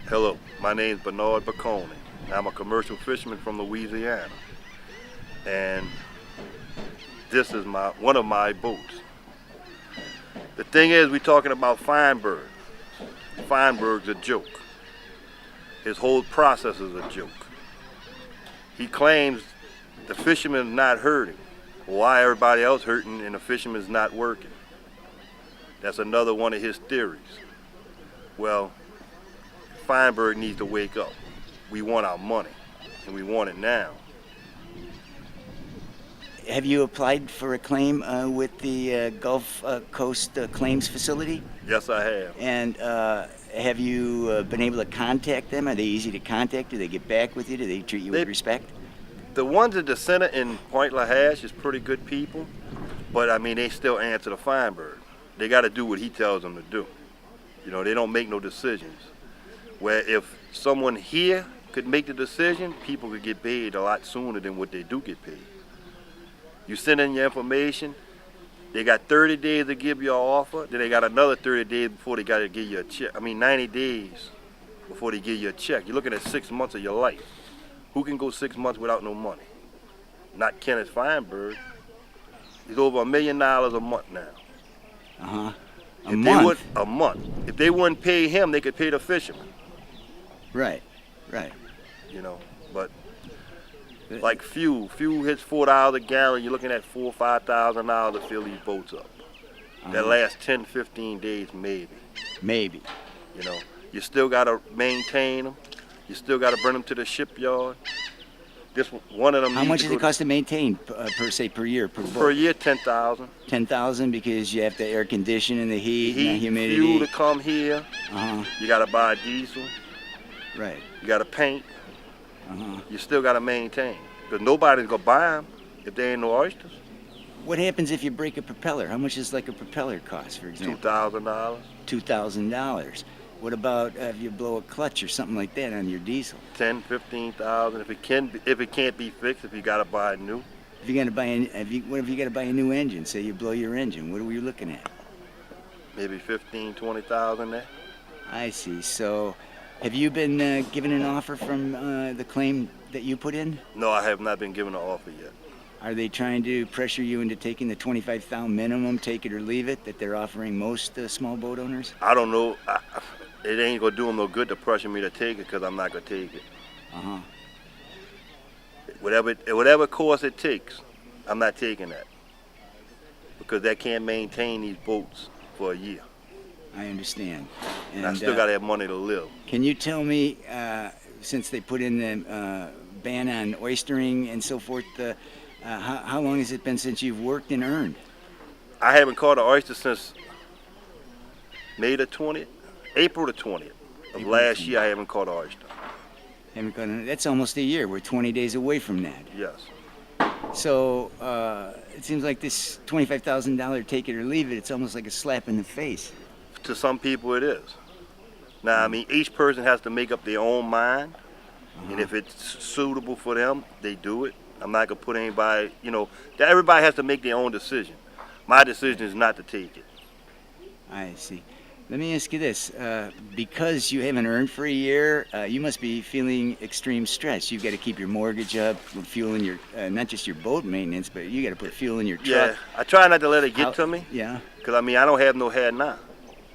Hello, my name is Bernard Picone. I'm a commercial fisherman from Louisiana, and this is one of my boats. The thing is, we're talking about Feinberg. Feinberg's a joke. His whole process is a joke. He claims the fisherman's not hurting. Why everybody else hurting and the fisherman's not working? That's another one of his theories. Well, Feinberg needs to wake up. We want our money, and we want it now. Have you applied for a claim with the Gulf Coast Claims Facility? Yes, I have. And have you been able to contact them? Are they easy to contact? Do they get back with you? Do they treat you with respect? The ones at the center in Point Hache is pretty good people, but I mean, they still answer to Feinberg. They got to do what he tells them to do. You know, they don't make no decisions. Where if someone here could make the decision, people could get paid a lot sooner than what they do get paid. You send in your information, they got 30 days to give you an offer, then they got another 30 days before they got to give you a check. I mean, 90 days before they give you a check. You're looking at 6 months of your life. Who can go 6 months without no money? Not Kenneth Feinberg. He's over $1 million a month now. Uh-huh. A month. If they wouldn't pay him, they could pay the fisherman. Right, right. You know, but like fuel hits $4 a gallon, you're looking at $4,000 or $5,000 to fill these boats up. That lasts 10, 15 days maybe. Maybe. You know, you still got to maintain them. You still got to bring them to the shipyard. This one of them. How much does it cost to maintain per year per boat? Per year, $10,000. $10,000 because you have to air condition and the heat and the humidity. Fuel to come here. You got to buy diesel. Right. You got to paint. You still got to maintain because nobody's gonna buy them if there ain't no oysters. What happens if you break a propeller? How much does like a propeller cost, for example? $2,000. $2,000. What about if you blow a clutch or something like that on your diesel? $10,000, $15,000. If it can't be fixed, if you got to buy new. If you got to buy what if you got to buy a new engine? Say you blow your engine. What are we looking at? Maybe $15,000, $20,000 there. I see. So, have you been given an offer from the claim that you put in? No, I have not been given an offer yet. Are they trying to pressure you into taking the $25,000 minimum, take it or leave it, that they're offering most small boat owners? I don't know. It ain't gonna do them no good to pressure me to take it because I'm not gonna take it. Whatever course it takes, I'm not taking that because they can't maintain these boats for a year. I understand. And I still gotta have money to live. Can you tell me, since they put in the ban on oystering and so forth, how long has it been since you've worked and earned? I haven't caught an oyster since April the 20th of last year. I haven't caught an oyster. That's almost a year. We're 20 days away from that. Yes. So it seems like this $25,000 take it or leave it, it's almost like a slap in the face. To some people it is. Now, I mean, each person has to make up their own mind, and if it's suitable for them, they do it. I'm not gonna put anybody, you know, everybody has to make their own decision. My decision is not to take it. I see. Let me ask you this, because you haven't earned for a year, you must be feeling extreme stress. You've got to keep your mortgage up, fuel in your, not just your boat maintenance, but you got to put fuel in your truck. Yeah, I try not to let it get to me. Yeah. Because, I mean, I don't have no hair now.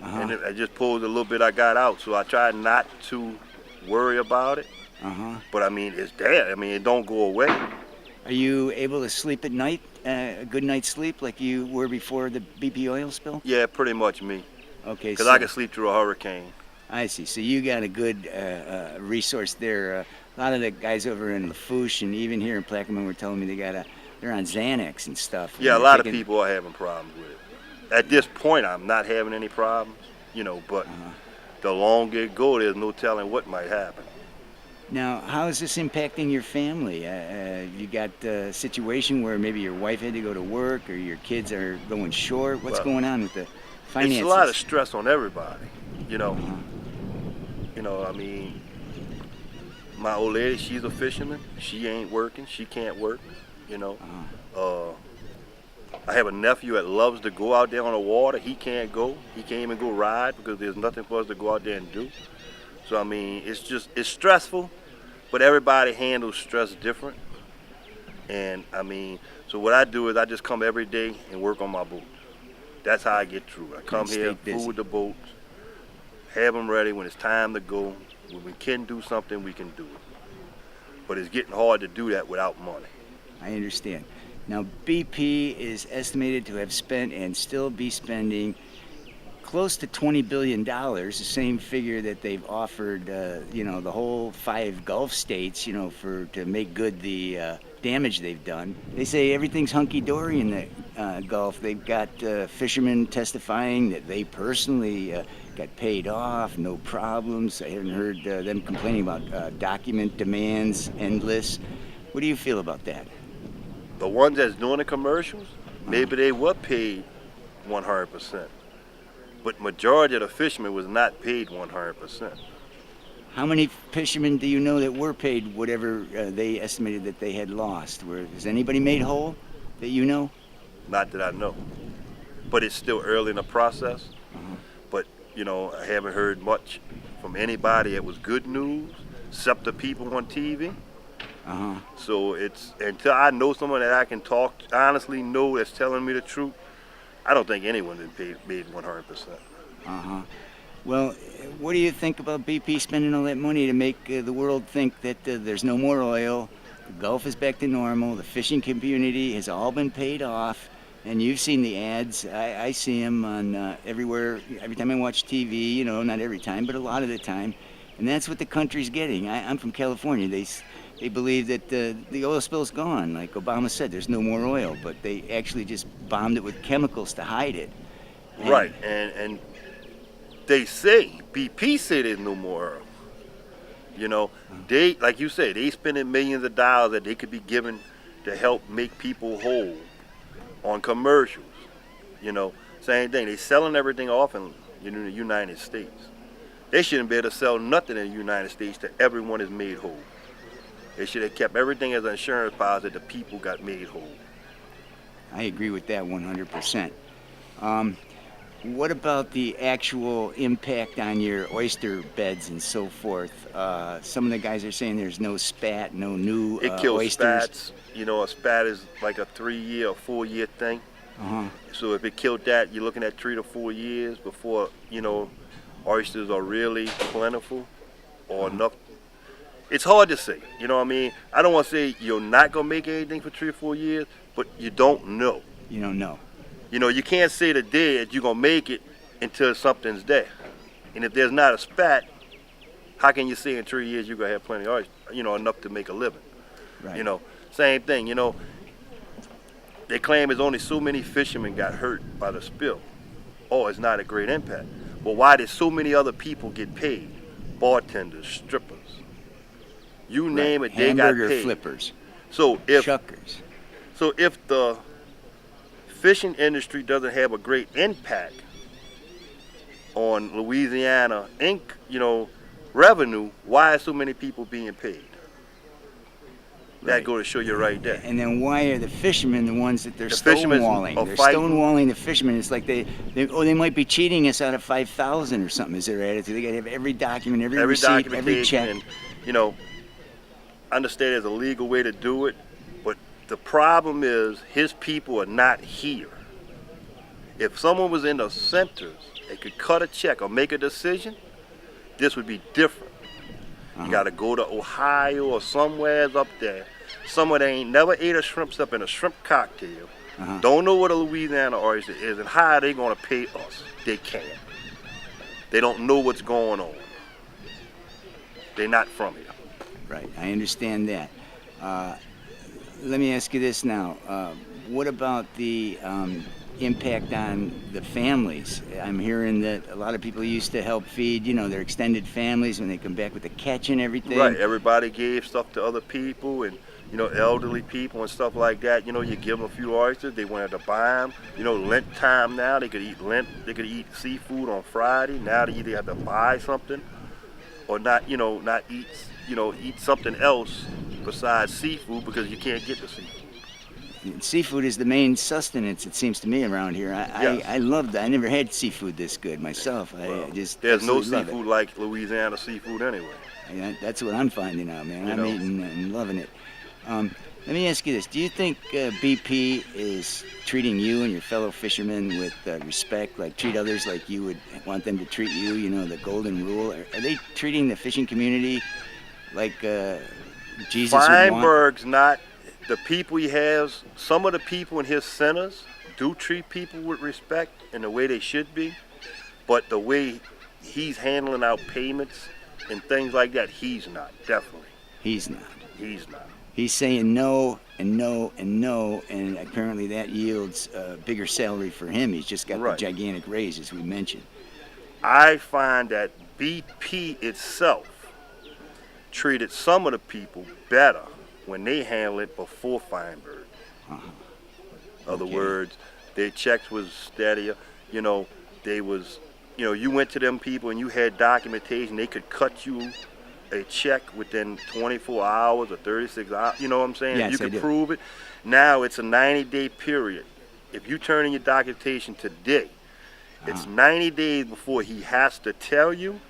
And I just pulled a little bit I got out, so I try not to worry about it. But, I mean, it's there. I mean, it don't go away. Are you able to sleep at night, a good night's sleep, like you were before the BP oil spill? Yeah, pretty much me. Okay. Because I can sleep through a hurricane. I see. So you got a good resource there. A lot of the guys over in Lafourche and even here in Plaquemines were telling me they're on Xanax and stuff. Yeah, a lot of people are having problems with it. At this point, I'm not having any problems, you know, but the longer it goes, there's no telling what might happen. Now, how is this impacting your family? You got a situation where maybe your wife had to go to work or your kids are going short? What's going on with the finances? It's a lot of stress on everybody, you know. You know, I mean, my old lady, she's a fisherman. She ain't working. She can't work, you know. I have a nephew that loves to go out there on the water. He can't go. He can't even go ride because there's nothing for us to go out there and do. So I mean, it's stressful, but everybody handles stress different. And I mean, so what I do is I just come every day and work on my boat. That's how I get through. I come here, fool with the boats, have them ready when it's time to go. When we can do something, we can do it. But it's getting hard to do that without money. I understand. Now, BP is estimated to have spent and still be spending close to $20 billion, the same figure that they've offered, the whole 5 Gulf states, to make good the damage they've done. They say everything's hunky-dory in the Gulf. They've got fishermen testifying that they personally got paid off, no problems. I haven't heard them complaining about document demands, endless. What do you feel about that? The ones that's doing the commercials, maybe they were paid 100%. But majority of the fishermen was not paid 100%. How many fishermen do you know that were paid whatever they estimated that they had lost? Has anybody made whole that you know? Not that I know. But it's still early in the process. But, I haven't heard much from anybody that was good news, except the people on TV. So it's until I know someone that I can honestly know that's telling me the truth, I don't think anyone been paid 100%. Well, what do you think about BP spending all that money to make the world think that there's no more oil, the Gulf is back to normal, the fishing community has all been paid off, and you've seen the ads. I see them on everywhere, every time I watch TV, not every time, but a lot of the time, and that's what the country's getting. I'm from California. They believe that the oil spill's gone. Like Obama said, there's no more oil, but they actually just bombed it with chemicals to hide it. Right, and they say, BP say there's no more oil. They, like you said, they spending millions of dollars that they could be given to help make people whole on commercials. Same thing. They selling everything off in the United States. They shouldn't be able to sell nothing in the United States till everyone is made whole. They should have kept everything as an insurance policy that the people got made whole. I agree with that 100%. What about the actual impact on your oyster beds and so forth? Some of the guys are saying there's no spat, no new it kills oysters. Spats. A spat is like a 3-year or 4-year thing. So if it killed that, you're looking at 3 to 4 years before, oysters are really plentiful or enough. It's hard to say, what I mean? I don't want to say you're not going to make anything for 3 or 4 years, but you don't know. You don't know. You can't say today that you're going to make it until something's there. And if there's not a spat, how can you say in 3 years you're going to have plenty of oysters, enough to make a living? Right. Same thing, they claim there's only so many fishermen got hurt by the spill. Oh, it's not a great impact. Well, why did so many other people get paid? Bartenders, strippers. You name it, they got Hamburger paid. flippers. Shuckers. So if the fishing industry doesn't have a great impact on Louisiana revenue, why are so many people being paid? That go to show you right there. And then why are the fishermen the ones that they're fishermen stonewalling? are They're fighting. stonewalling the fishermen. It's like they might be cheating us out of 5,000 or something. Is their attitude? They got to have every document, every receipt, every check. And, understand there's a legal way to do it, but the problem is his people are not here. If someone was in the centers, they could cut a check or make a decision, this would be different. You got to go to Ohio or somewhere up there. Someone that ain't never ate a shrimp stuff in a shrimp cocktail, don't know what a Louisiana oyster is, and how are they going to pay us? They can't. They don't know what's going on. They're not from here. Right, I understand that. Let me ask you this now. What about the impact on the families? I'm hearing that a lot of people used to help feed, their extended families when they come back with the catch and everything. Right, everybody gave stuff to other people and, elderly people and stuff like that. You give them a few oysters, they wanted to buy them. Lent time now, they could eat Lent, they could eat seafood on Friday. Now they either have to buy something or not eat something else besides seafood because you can't get the seafood. Seafood is the main sustenance, it seems to me, around here. Yes. I love that. I never had seafood this good myself. Well, I just there's no absolutely love seafood like Louisiana seafood anyway. That's what I'm finding out, man. You I'm know. eating and loving it. Let me ask you this. Do you think BP is treating you and your fellow fishermen with respect, like treat others like you would want them to treat you, you know, the golden rule? Are they treating the fishing community like Jesus would want? Feinberg's not, the people he has, some of the people in his centers do treat people with respect in the way they should be, but the way he's handling out payments and things like that, he's not, definitely. He's not. He's not. He's saying no and no and no, and apparently that yields a bigger salary for him. He's just got Right. the gigantic raise, as we mentioned. I find that BP itself treated some of the people better when they handled it before Feinberg. Other Okay. words, their checks was steadier. You know, they was, you know, you went to them people and you had documentation. They could cut you a check within 24 hours or 36 hours. You know what I'm saying? Yes, You I could do. prove it. Now it's a 90-day period. If you turn in your documentation today, it's 90 days before he has to tell you.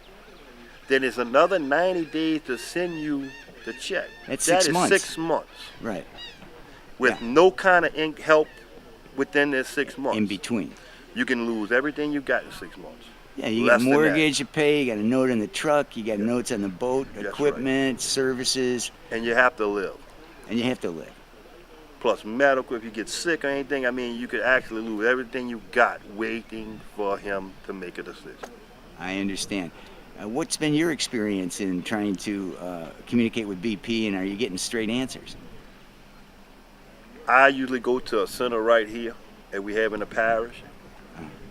Then it's another 90 days to send you the check. That's That 6 is months. 6 months Right. with Yeah. no kind of help within this 6 months. In between. You can lose everything you got in 6 months. Yeah, you Less got than mortgage to pay, you got a note on the truck, you got Yeah. notes on the boat, That's right. equipment, services, And you have to live. and you have to live. Plus medical, if you get sick or anything, I mean, you could actually lose everything you got waiting for him to make a decision. I understand. What's been your experience in trying to communicate with BP, and are you getting straight answers? I usually go to a center right here that we have in the parish,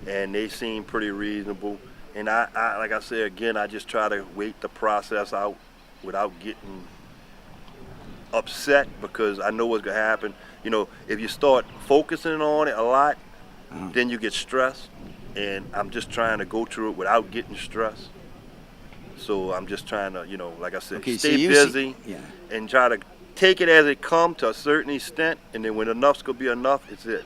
and they seem pretty reasonable. And I like I said again, I just try to wait the process out without getting upset because I know what's gonna happen. You know, if you start focusing on it a lot, then you get stressed. And I'm just trying to go through it without getting stressed. So I'm just trying to, you know, like I said, Okay, so stay you busy yeah. and try to take it as it comes to a certain extent. And then when enough's gonna be enough, it's it.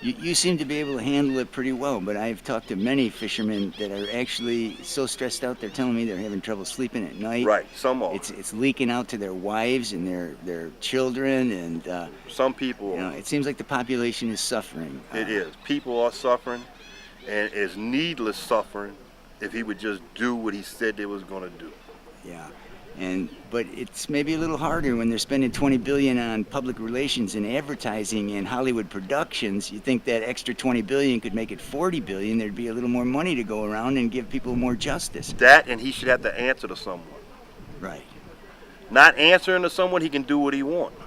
You seem to be able to handle it pretty well, but I've talked to many fishermen that are actually so stressed out, they're telling me they're having trouble sleeping at night. Right, some are. It's leaking out to their wives and their children, and Some people you know, are. it seems like the population is suffering. It is. People are suffering, and it's needless suffering if he would just do what he said they was gonna do. Yeah, but it's maybe a little harder when they're spending $20 billion on public relations and advertising and Hollywood productions. You think that extra $20 billion could make it $40 billion? There'd be a little more money to go around and give people more justice. That, and he should have to answer to someone. Right. Not answering to someone, he can do what he wants.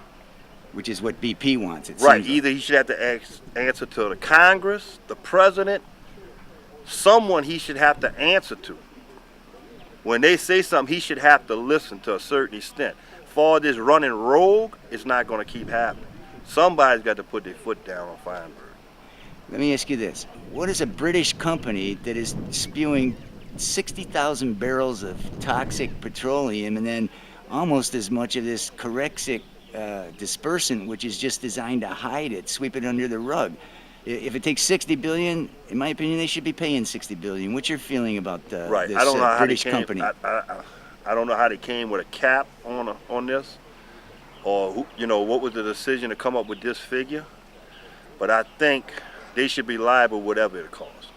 Which is what BP wants. It Right. seems like. Either he should have to answer to the Congress, the president, someone he should have to answer to. When they say something, he should have to listen to a certain extent. For this running rogue, it's not going to keep happening. Somebody's got to put their foot down on Feinberg. Let me ask you this: what is a British company that is spewing 60,000 barrels of toxic petroleum and then almost as much of this Corexit dispersant, which is just designed to hide it, sweep it under the rug? If it takes 60 billion, in my opinion, they should be paying 60 billion. What's your feeling about Right. this I don't know how British they came. company? I don't know how they came with a cap on this, or who, you know, what was the decision to come up with this figure. But I think they should be liable whatever it costs.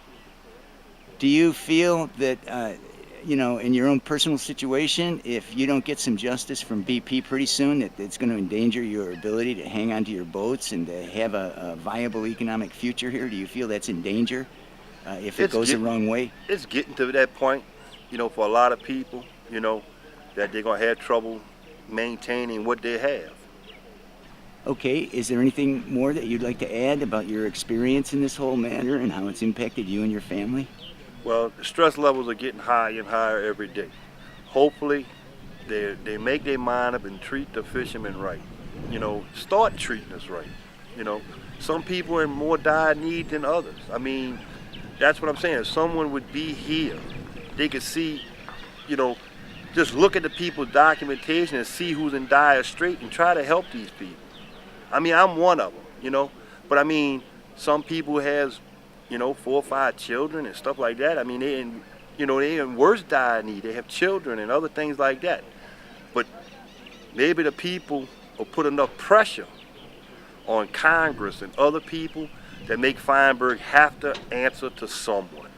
Do you feel that, you know, in your own personal situation, if you don't get some justice from BP pretty soon, that it's going to endanger your ability to hang on to your boats and to have a viable economic future here? Do you feel that's in danger if it It's goes the get- wrong way? It's getting to that point, you know, for a lot of people, you know, that they're going to have trouble maintaining what they have. Okay, is there anything more that you'd like to add about your experience in this whole matter and how it's impacted you and your family? Well, the stress levels are getting higher and higher every day. Hopefully, they make their mind up and treat the fishermen right. You know, start treating us right. You know, some people are in more dire need than others. I mean, that's what I'm saying. If someone would be here, they could see, you know, just look at the people's documentation and see who's in dire strait and try to help these people. I mean, I'm one of them. you know. But I mean, some people has, 4 or 5 children and stuff like that. I mean, they in worse dire need. They have children and other things like that. But maybe the people will put enough pressure on Congress and other people that make Feinberg have to answer to someone.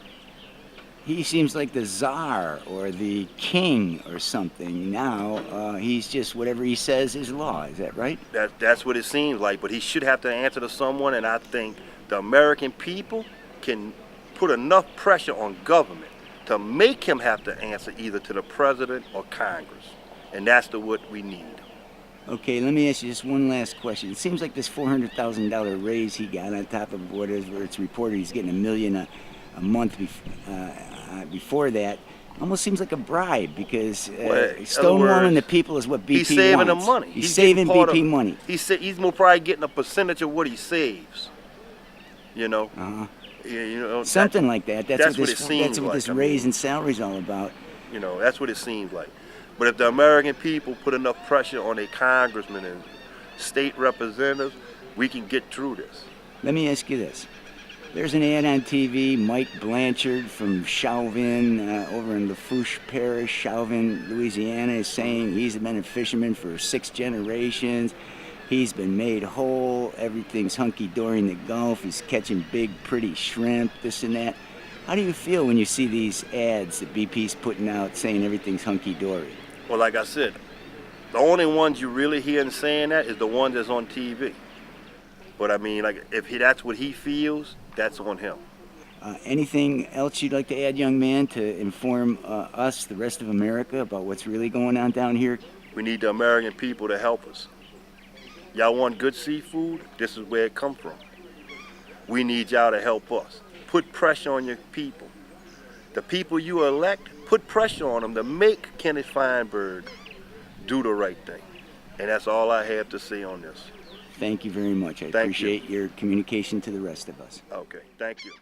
He seems like the czar or the king or something. Now he's just whatever he says is law. Is that right? That's what it seems like. But he should have to answer to someone, and I think the American people can put enough pressure on government to make him have to answer either to the president or Congress. And that's what we need. Okay, let me ask you just one last question. It seems like this $400,000 raise he got on top of whatever it's reported he's getting $1 million a month before that almost seems like a bribe because stonewalling the people is what BP he's saving wants. the money. He's saving BP money. He's more probably getting a percentage of what he saves. Uh-huh. Yeah, something like that. That's what it seems That's what like. this raise in salary is all about. That's what it seems like. But if the American people put enough pressure on their congressmen and state representatives, we can get through this. Let me ask you this. There's an ad on TV, Mike Blanchard from Chauvin over in Lafourche Parish, Chauvin, Louisiana, is saying he's been a fisherman for 6 generations. He's been made whole. Everything's hunky-dory in the Gulf. He's catching big, pretty shrimp, this and that. How do you feel when you see these ads that BP's putting out saying everything's hunky-dory? Well, like I said, the only ones you really hear him saying that is the ones that's on TV. But I mean, like, if that's what he feels, that's on him. Anything else you'd like to add, young man, to inform us, the rest of America, about what's really going on down here? We need the American people to help us. Y'all want good seafood? This is where it comes from. We need y'all to help us. Put pressure on your people. The people you elect, put pressure on them to make Kenneth Feinberg do the right thing. And that's all I have to say on this. Thank you very much. I appreciate your communication to the rest of us. Okay, thank you.